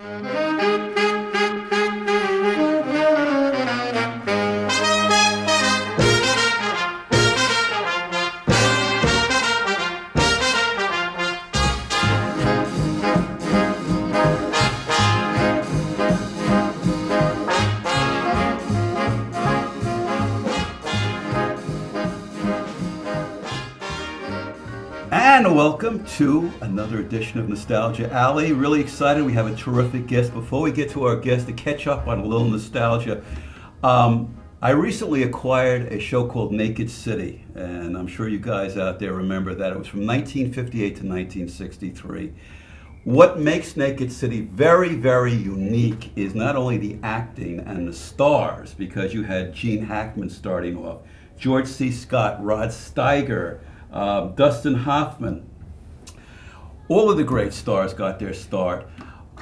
And welcome to another edition of Nostalgia Alley. Really excited. We have a terrific guest. Before we get to our guest, to catch up on a little nostalgia, I recently acquired a show called Naked City, and I'm sure you guys out there remember that. It was from 1958 to 1963. What makes Naked City very, very unique is not only the acting and the stars, because you had Gene Hackman starting off, George C. Scott, Rod Steiger, Dustin Hoffman. All of the great stars got their start.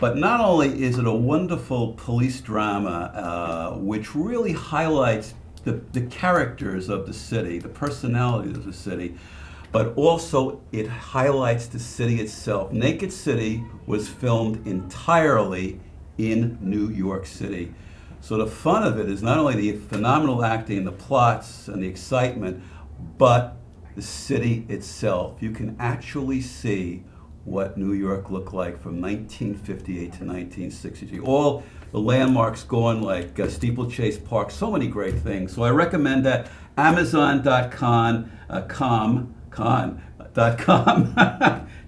But not only is it a wonderful police drama, which really highlights the characters of the city, the personalities of the city, but also it highlights the city itself. Naked City was filmed entirely in New York City. So the fun of it is not only the phenomenal acting, the plots, and the excitement, but the city itself. You can actually see what New York looked like from 1958 to 1963. All the landmarks gone, like Steeplechase Park, so many great things. So I recommend that. Amazon.com,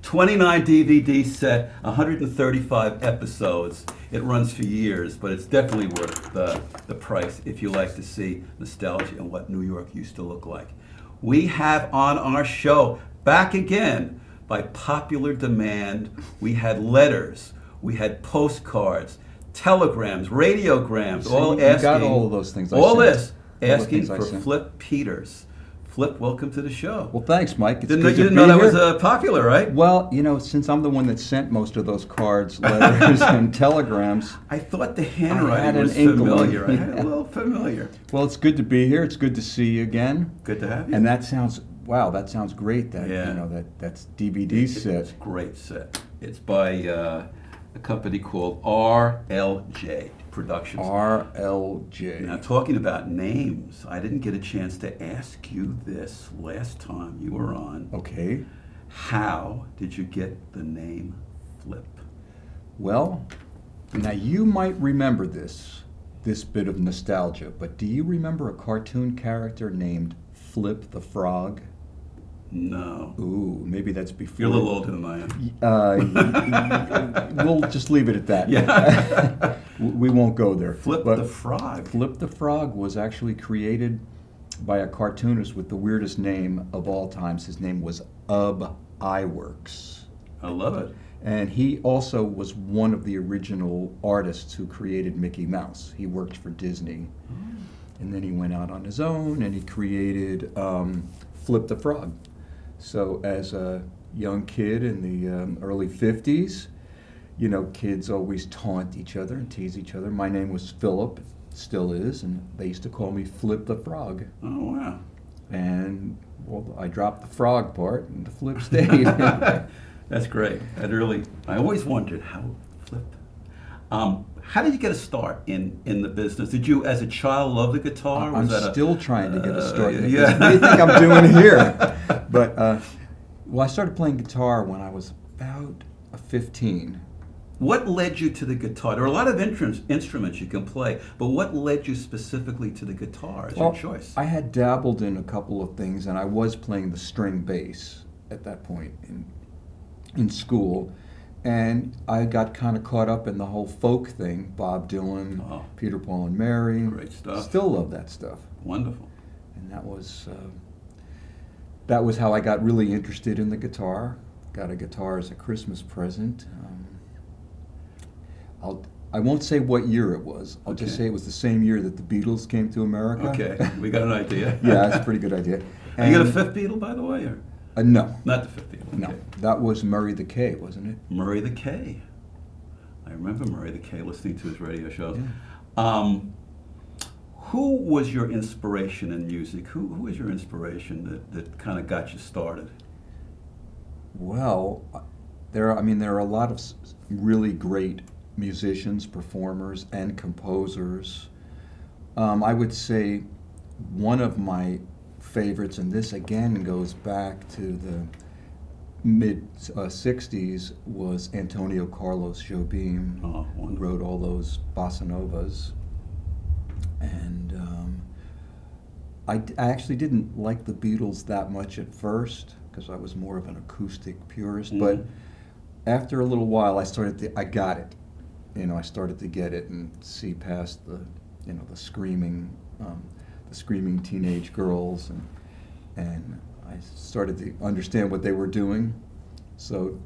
29 DVD set, 135 episodes. It runs for years, but it's definitely worth the price if you like to see nostalgia and what New York used to look like. We have on our show, back again, by popular demand, we had letters, we had postcards, telegrams, radiograms, all asking. You got all of those things. Asking for Flip Peters. Flip, welcome to the show. Well, thanks, Mike. You didn't know that was popular, right? Well, you know, since I'm the one that sent most of those cards, letters, and telegrams, I thought the handwriting was familiar. I had a little familiar. Well, it's good to be here. It's good to see you again. Good to have you. And that sounds great. That that's DVD set. It's a great set. It's by a company called RLJ Productions. RLJ. Now, talking about names, I didn't get a chance to ask you this last time you were on. Okay. How did you get the name Flip? Well, now you might remember this bit of nostalgia, but do you remember a cartoon character named Flip the Frog? No. Ooh, maybe that's before. You're a little older than I am. We'll just leave it at that. Yeah. We won't go there. Flip the Frog. Flip the Frog was actually created by a cartoonist with the weirdest name of all times. His name was Ub Iwerks. I love it. And he also was one of the original artists who created Mickey Mouse. He worked for Disney. And then he went out on his own and he created Flip the Frog. So as a young kid in the early 50s, you know, kids always taunt each other and tease each other. My name was Philip, still is, and they used to call me Flip the Frog. Oh, wow. And, well, I dropped the frog part and the flip stayed. That's great. I always wondered how Flip. How did you get a start in the business? Did you, as a child, love the guitar? I'm still trying to get a start. Yeah. What do you think I'm doing here? But, well, I started playing guitar when I was about 15. What led you to the guitar? There are a lot of instruments you can play, but what led you specifically to the guitar as your choice? I had dabbled in a couple of things, and I was playing the string bass at that point in school. And I got kind of caught up in the whole folk thing, Bob Dylan, Peter, Paul, and Mary. Great stuff. Still love that stuff. Wonderful. And that was how I got really interested in the guitar. Got a guitar as a Christmas present. I won't say what year it was. I'll just say it was the same year that the Beatles came to America. Okay, we got an idea. Yeah, that's a pretty good idea. And you got a fifth Beatle, by the way? Or? No. Not the fifth Beatle. Okay. No, that was Murray the K, wasn't it? Murray the K. I remember Murray the K, listening to his radio shows. Yeah. Who was your inspiration in music? Who was your inspiration that kind of got you started? Well, there are a lot of really great musicians, performers, and composers. I would say one of my favorites, and this again goes back to the mid 60s, was Antonio Carlos Jobim, who wrote all those bossa novas. And I actually didn't like the Beatles that much at first because I was more of an acoustic purist. But after a little while, I got it. I started to get it and see past the screaming teenage girls, and I started to understand what they were doing. So,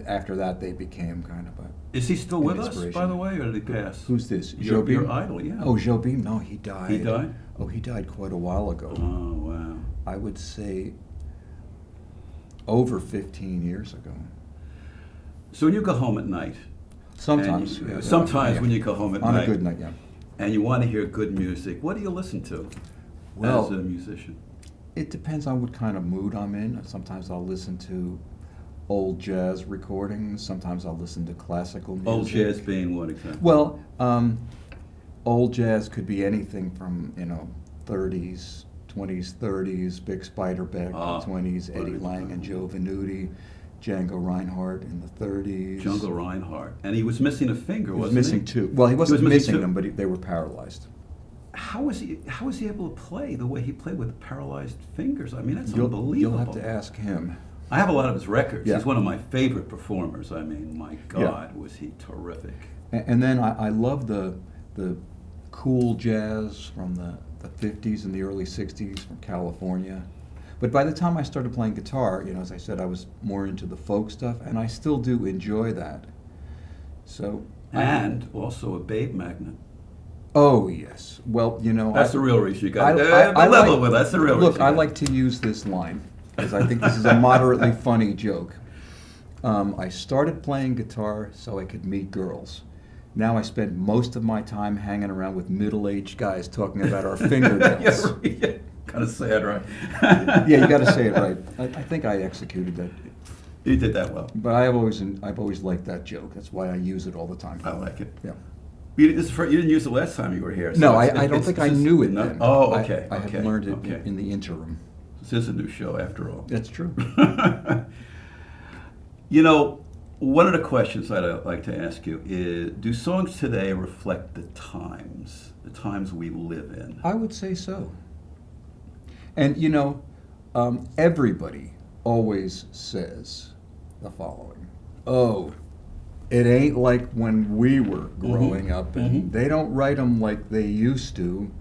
after that, they became kind of a. Is he still with us, by the way, or did he pass? Who's this? Your Jobim? idol, yeah. Oh, Jobim? No, he died. He died? Oh, he died quite a while ago. Oh, wow. I would say over 15 years ago. So when you go home at night. Sometimes. Sometimes when you go home at night. On a good night, yeah. And you want to hear good music, what do you listen to as a musician? It depends on what kind of mood I'm in. Sometimes I'll listen to old jazz recordings. Sometimes I'll listen to classical music. Old jazz being what exactly? Well, old jazz could be anything from 30s, 20s, 30s, Big Spiderbeck, 20s, Eddie Lang and Joe Venuti, Django Reinhardt in the 30s. Django Reinhardt, and he was missing a finger, wasn't he? He was missing two. Well, he wasn't missing them, but they were paralyzed. How was he able to play the way he played with paralyzed fingers? I mean, that's unbelievable. You'll have to ask him. I have a lot of his records. Yeah. He's one of my favorite performers. I mean, my God, was he terrific. And then I love the cool jazz from the 50s and the early 60s from California. But by the time I started playing guitar, as I said, I was more into the folk stuff, and I still do enjoy that. So. And also a Babe magnet. Oh, yes. Well, That's the real reason you got to level with. That's the real reason. Look, I like to use this line, because I think this is a moderately funny joke. I started playing guitar so I could meet girls. Now I spend most of my time hanging around with middle-aged guys talking about our fingernails. Yeah. Kind of sad, right? Yeah, you got to say it right. I think I executed that. You did that well. But I've always liked that joke. That's why I use it all the time. I like it. Yeah. You didn't use it last time you were here. So no, I don't think I knew it then. Oh, okay. I had learned it in the interim. This is a new show, after all. That's true. One of the questions I'd like to ask you is, do songs today reflect the times we live in? I would say so. And, everybody always says the following. Oh, it ain't like when we were growing up, and they don't write them like they used to,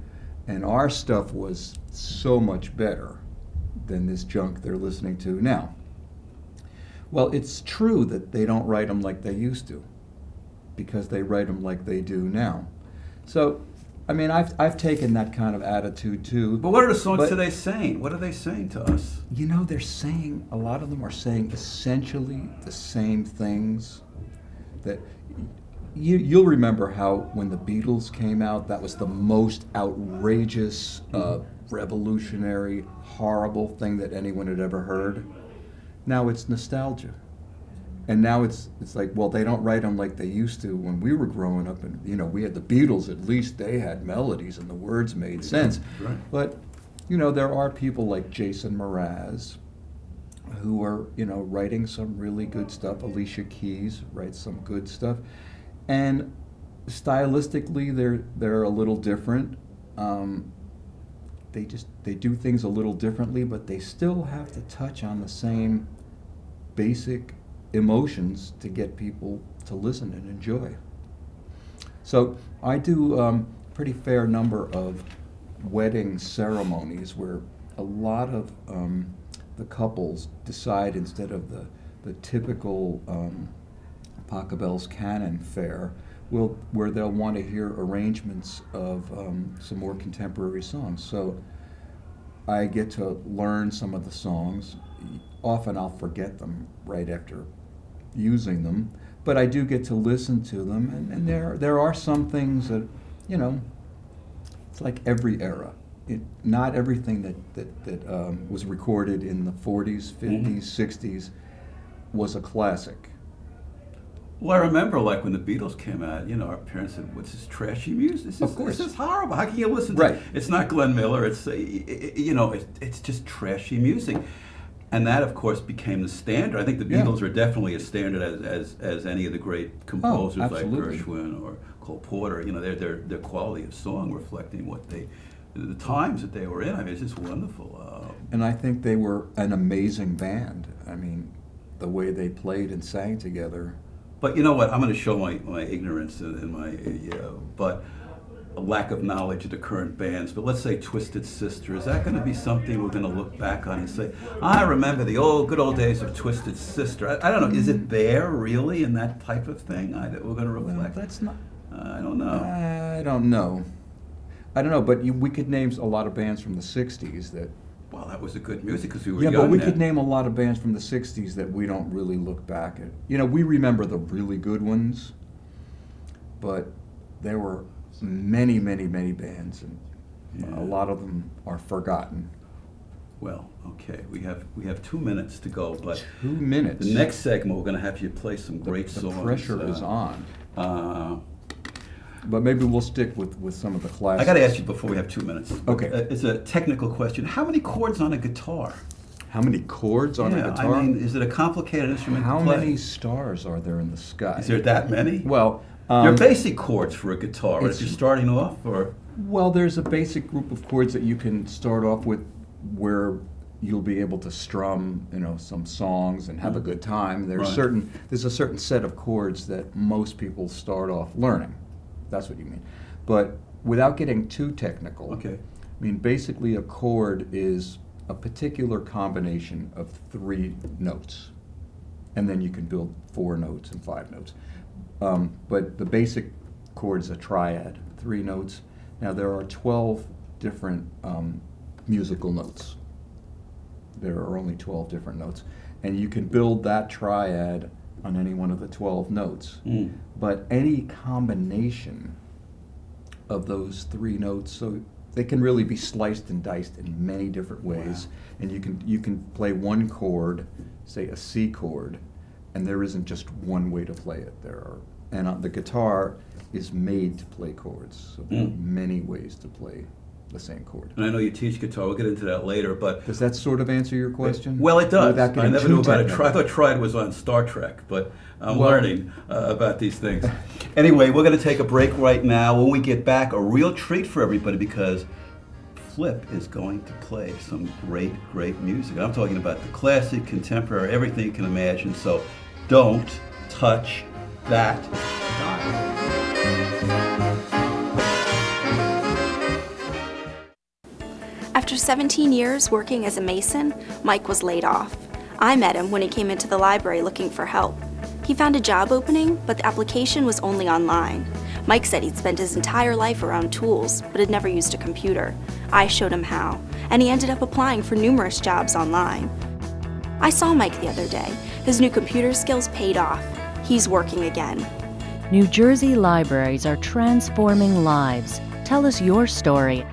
and our stuff was so much better than this junk they're listening to now. Well, it's true that they don't write them like they used to, because they write them like they do now. So, I mean, I've taken that kind of attitude too. But what are the songs today saying? What are they saying to us? They're saying, a lot of them are saying essentially the same things. That you'll remember how when the Beatles came out, that was the most outrageous, revolutionary, horrible thing that anyone had ever heard. Now it's nostalgia. And now it's like, well, they don't write them like they used to when we were growing up, and we had the Beatles. At least they had melodies and the words made sense. Right. But there are people like Jason Mraz who are writing some really good stuff. Alicia Keys writes some good stuff, and stylistically they're a little different. They do things a little differently, but they still have to touch on the same basic emotions to get people to listen and enjoy. So I do a pretty fair number of wedding ceremonies where a lot of the couples decide, instead of the typical Pachelbel's canon fare, where they'll want to hear arrangements of some more contemporary songs. So I get to learn some of the songs. Often I'll forget them right after using them, but I do get to listen to them, and there are some things that, it's like every era. Not everything that was recorded in the 40s, 50s, 60s was a classic. Well, I remember like when the Beatles came out, you know, our parents said, "What's this trashy music? Of course. This is horrible. How can you listen Right. to It's not Glenn Miller. It's, you know, it's just trashy music." And that, of course, became the standard. I think the Yeah. Beatles are definitely as standard as any of the great composers like absolutely. Gershwin or Cole Porter. You know, their quality of song reflecting the times that they were in. I mean, it's just wonderful. And I think they were an amazing band. I mean, the way they played and sang together. But you know what? I'm going to show my ignorance and my but a lack of knowledge of the current bands. But let's say Twisted Sister. Is that going to be something we're going to look back on and say, I remember the good old days of Twisted Sister? I don't know. Is it there really in that type of thing that we're going to reflect? Well, that's not. I don't know. I don't know. But we could name a lot of bands from the '60s that. Well, that was a good music because we were Yeah, young but we then. could name a lot of bands from the '60s that we don't really look back at. You know, we remember the really good ones, but there were many, many, many bands, and Yeah. a lot of them are forgotten. Well, okay, we have 2 minutes to go, but 2 minutes. the next segment we're going to have you play some great the songs. pressure is on. Uh, But maybe we'll stick with some of the classics. I got to ask you before we have 2 minutes. Okay. It's a technical question. How many chords on a guitar? How many chords on a guitar? I mean, is it a complicated instrument How to play? many stars are there in the sky? Is there that many? Well, They're basic chords for a guitar, right? it's- If you're starting off, or well, there's a basic group of chords that you can start off with where you'll be able to strum, you know, some songs and have a good time. Right. There's a certain set of chords that most people start off learning. That's what you mean. But without getting too technical, okay, I mean, basically a chord is a particular combination of 3 notes. And then you can build 4 notes and 5 notes. But the basic chord is a triad, 3 notes. Now there are 12 different musical notes. There are only 12 different notes. And you can build that triad on any one of the 12 notes. But any combination of those 3 notes, so they can really be sliced and diced in many different ways. Wow. And you can play one chord, say a C chord, and there isn't just one way to play it. The guitar is made to play chords, so there are many ways to play the same chord. and I know you teach guitar. We'll get into that later, but Does that sort of answer your question? well, it does. Without I getting never too knew about it. technical. I thought Triad was on Star Trek, but I'm Well- learning about these things. Anyway, we're going to take a break right now. When we get back, a real treat for everybody because Flip is going to play some great, great music. I'm talking about the classic, contemporary, everything you can imagine. So don't touch that dial. After 17 years working as a mason, Mike was laid off. I met him when he came into the library looking for help. He found a job opening, but the application was only online. Mike said he'd spent his entire life around tools, but had never used a computer. I showed him how, and he ended up applying for numerous jobs online. I saw Mike the other day. His new computer skills paid off. He's working again. New Jersey libraries are transforming lives. Tell us your story.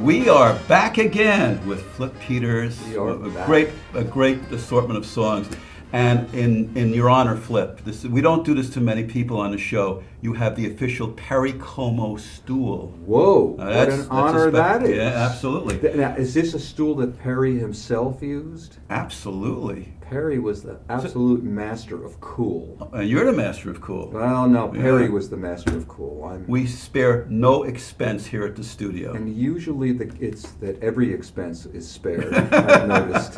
We are back again with Flip Peters, We are a back. great assortment of songs. And in your honor, Flip, we don't do this to many people on the show. You have the official Perry Como stool. Whoa, what That's an honor that is. Yeah, absolutely. Now, is this a stool that Perry himself used? Absolutely. Perry was the absolute master of cool. And you're the master of cool. Well, no, Perry Yeah. was the master of cool. We spare no expense here at the studio. And usually it's that every expense is spared, I've noticed.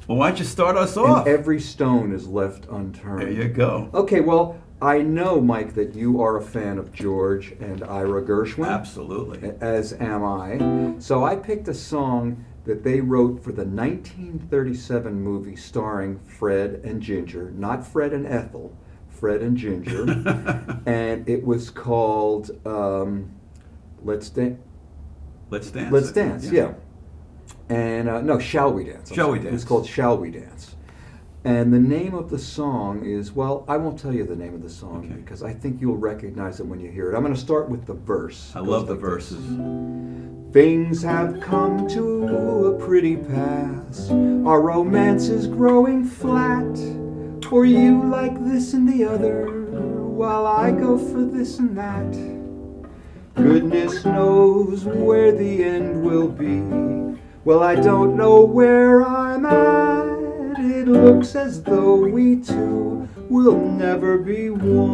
Well, why don't you start us And off? every stone is left unturned. There you go. Okay, well, I know, Mike, that you are a fan of George and Ira Gershwin. Absolutely. As am I. So I picked a song that they wrote for the 1937 movie starring Fred and Ginger, not Fred and Ethel, Fred and Ginger. And it was called Let's Dance. Let's dance. Let's Dance, yeah. And no, Shall We Dance? Shall We It was Dance. called Shall We Dance. And the name of the song is, well, I won't tell you the name of the song Okay. because I think you'll recognize it when you hear it. I'm going to start with the verse. I It love goes the like this. verses. Things have come to a pretty pass. Our romance is growing flat. For you like this and the other, while I go for this and that. Goodness knows where the end will be. Well, I don't know where I'm at. It looks as though we two will never be one.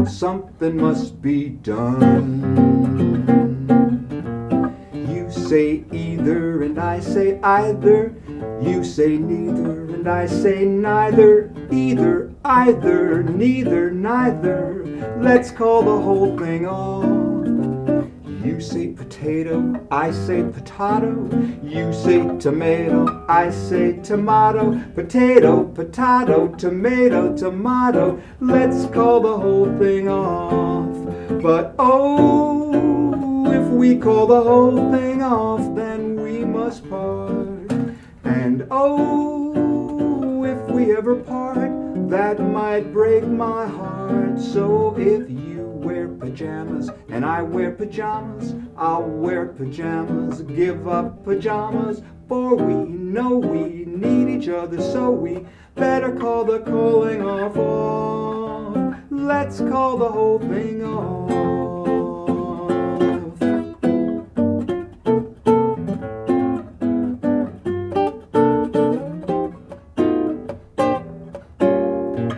Something must be done. You say either and I say either. You say neither and I say neither. Either, either, neither, neither. Let's call the whole thing off. You say potato, I say potato. You say tomato, I say tomato. Potato, potato, tomato, tomato. Let's call the whole thing off. But oh, if we call the whole thing off, then we must part. And oh, if we ever part, that might break my heart. So if you wear pajamas and I wear pajamas, I'll wear pajamas, give up pajamas. For we know we need each other, so we better call the calling off. Let's call the whole thing off.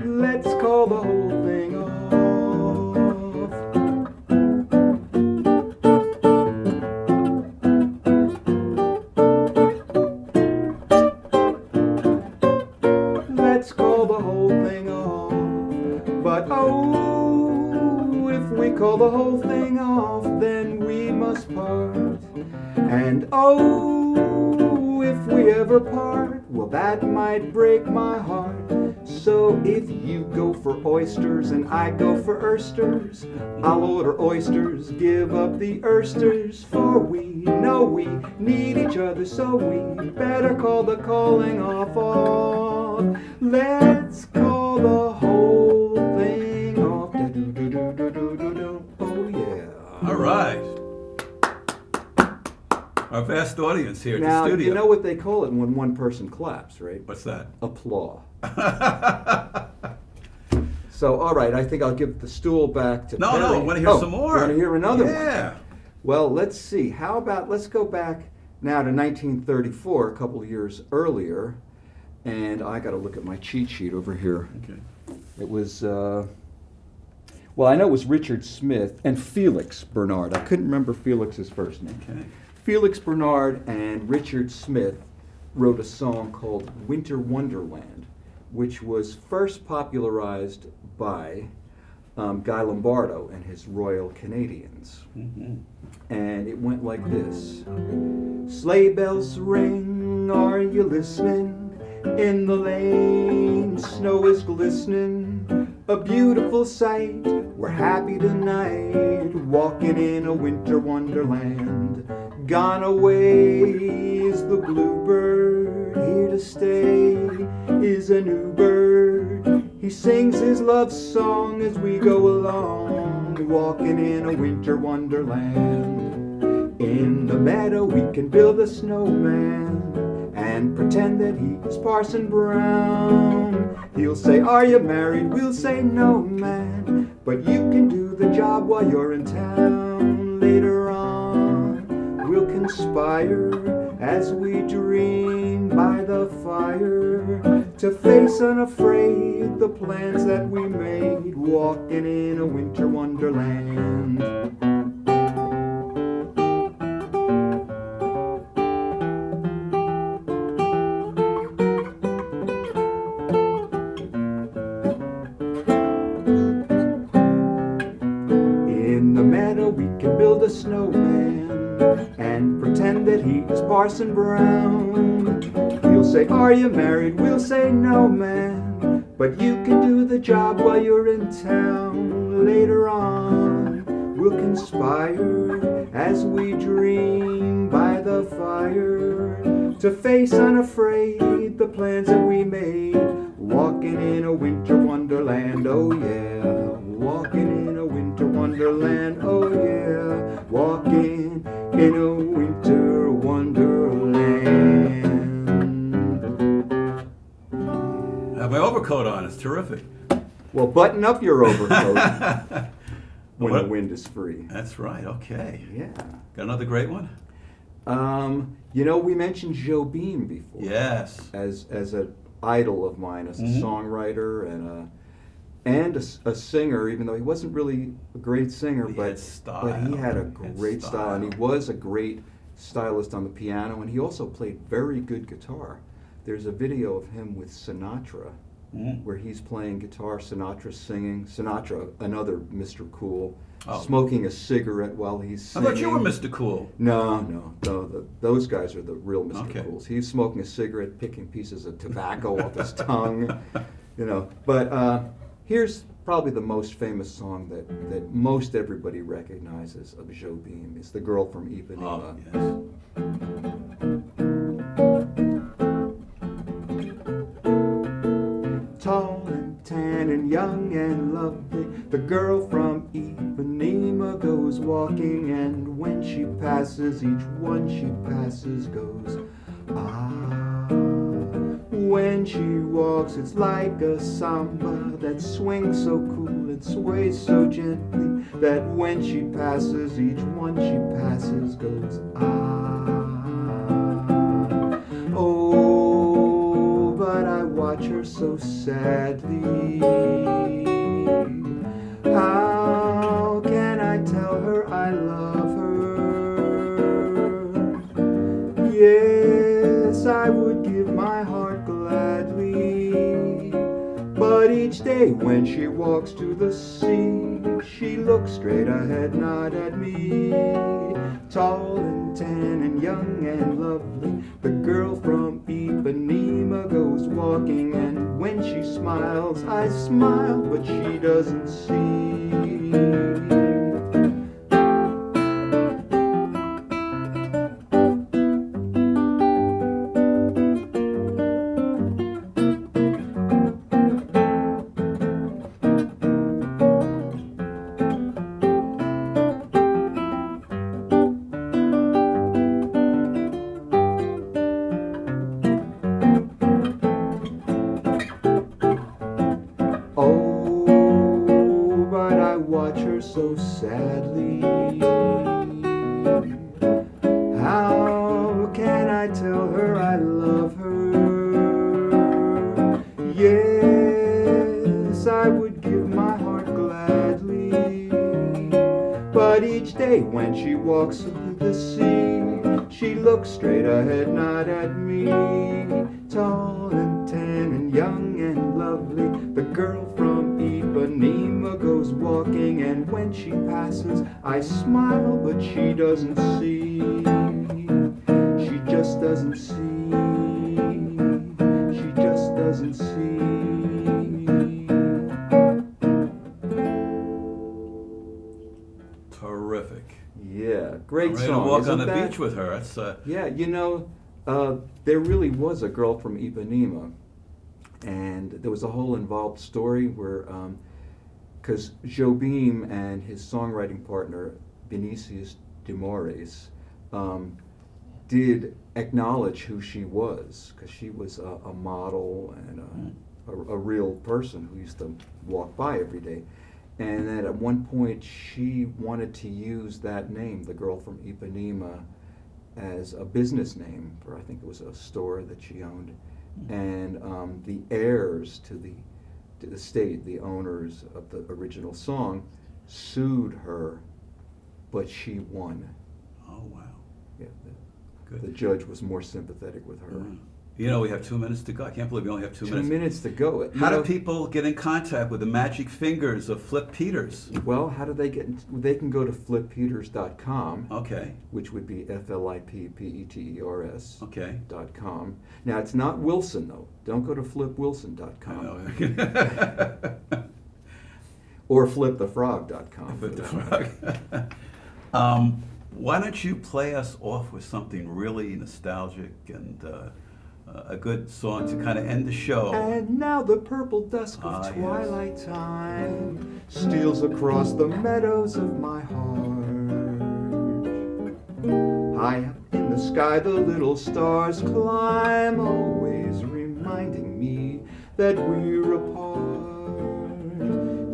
Let's call the whole thing off. Let's call the whole thing off. But oh, if we call the whole thing off, then we must part. And oh, if we ever part, well, that might break my heart. So if you go for oysters and I go for oysters, I'll order oysters, give up the oysters. For we know we need each other, so we better call the calling off. Let's call the whole thing off. Oh yeah. All right. Our vast audience here at Now, the studio. you know what they call it when one person claps, right? What's that? Applause. So, all right, I think I'll give the stool back to No, Perry. no, I want to hear some more. You want to hear another one? Yeah. Well, let's see. How about, let's go back now to 1934, a couple of years earlier. And I got to look at my cheat sheet over here. Okay. It was, well, I know it was Richard Smith and Felix Bernard. I couldn't remember Felix's first name. Okay. Felix Bernard and Richard Smith wrote a song called Winter Wonderland, which was first popularized by Guy Lombardo and his Royal Canadians. Mm-hmm. And it went like this. Sleigh bells ring, are you listening? In the lane, snow is glistening, a beautiful sight. We're happy tonight, walking in a winter wonderland. Gone away is the bluebird, here to stay is a new bird. He sings his love song as we go along, walking in a winter wonderland. In the meadow we can build a snowman and pretend that he's Parson Brown. He'll say, are you married? We'll say, no, man, but you can do the job while you're in town. Later on, we'll conspire as we dream by the fire to face unafraid the plans that we made, walking in a winter wonderland. Build a snowman and pretend that he's Parson Brown. He'll say, are you married? We'll say, no, man, but you can do the job while you're in town. Later on, we'll conspire as we dream by the fire to face unafraid the plans that we made. Walking in a winter wonderland, oh yeah. Walking in a winter wonderland, oh yeah. Walking in a winter wonderland. I have my overcoat on. It's terrific. Well, button up your overcoat when the wind is free. That's right. Okay. Yeah. Got another great one? You know, we mentioned Joe Beam before. Yes. As an idol of mine, as a songwriter and a singer, even though he wasn't really a great singer, He but had style. but he had a He had great style, and he style. was a great stylist on the piano, and he also played very good guitar. There's a video of him with Sinatra, where he's playing guitar, Sinatra singing. Sinatra, another Mr. Cool, smoking a cigarette while he's I singing. thought you were Mr. Cool. No, those guys are the real Mr. Okay. Cools. He's smoking a cigarette, picking pieces of tobacco off his tongue, you know. But here's probably the most famous song that most everybody recognizes of Joe Beam. It's "The Girl from Ipanema." Oh, Tall and tan and young and lovely, the girl from Ipanema goes walking, and when she passes, each one she passes goes, ah. When she walks, it's like a samba that swings so cool and sways so gently, that when she passes, each one she passes goes, ah. Oh, but I watch her so sadly. How can I tell her I love her? Yes, I would give my heart gladly, but each day when she walks to the sea, she looks straight ahead, not at me. Tall and tan and young and lovely, the girl from Ipanema goes walking, and when she smiles, I smile, but she doesn't see. Oh, but I watch her so sadly. How can I tell her I love her? Yes, I would give my heart gladly, but each day when she walks to the sea, she looks straight ahead, not at me. Tall and tan and young and lovely, the girl from Ipanema goes walking, and when she passes, I smile, but she doesn't see. She just doesn't see. She just doesn't see. Terrific. Yeah, great I'm ready song. to walk on Isn't the that? beach with her. That's Yeah, you know, there really was a girl from Ipanema, and there was a whole involved story where, because Joe Beam and his songwriting partner, Vinicius de Moraes, did acknowledge who she was, because she was a model and a real person who used to walk by every day. And then at one point she wanted to use that name, the girl from Ipanema, as a business name for, I think it was a store that she owned. And the heirs to the state, the owners of the original song, sued her, but she won. oh wow. Yeah, Good. the judge was more sympathetic with her. You know, we have 2 minutes to go. I can't believe we only have 2 2 minutes. minutes to go. You How know, do people get in contact with the magic fingers of Flip Peters? Well, how do they get? They can go to flippeters.com, Okay. which would be FLIPPETERS. Okay. .com. Now it's not Wilson though. Don't go to I flipwilson.com know. or flipthefrog.com. Flip the frog. Why don't you play us off with something really nostalgic and a good song to kind of end the show? And now the purple dusk of twilight time steals across the meadows of my heart. High up in the sky the little stars climb, always reminding me that we're apart.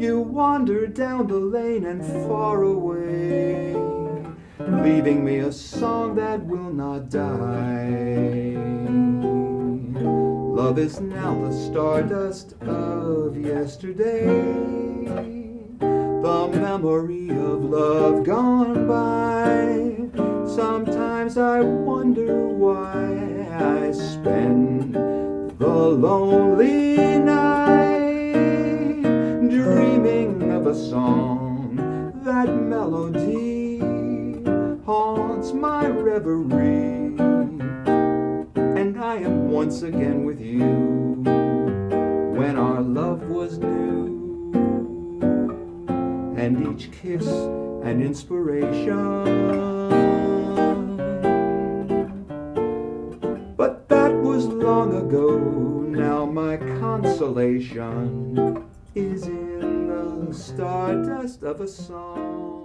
You wander down the lane and far away, leaving me a song that will not die. Love is now the stardust of yesterday, the memory of love gone by. Sometimes I wonder why I spend the lonely night dreaming of a song. That melody haunts my reverie, and I am once again with you when our love was new, and each kiss an inspiration. But that was long ago. Now my consolation is in the stardust of a song.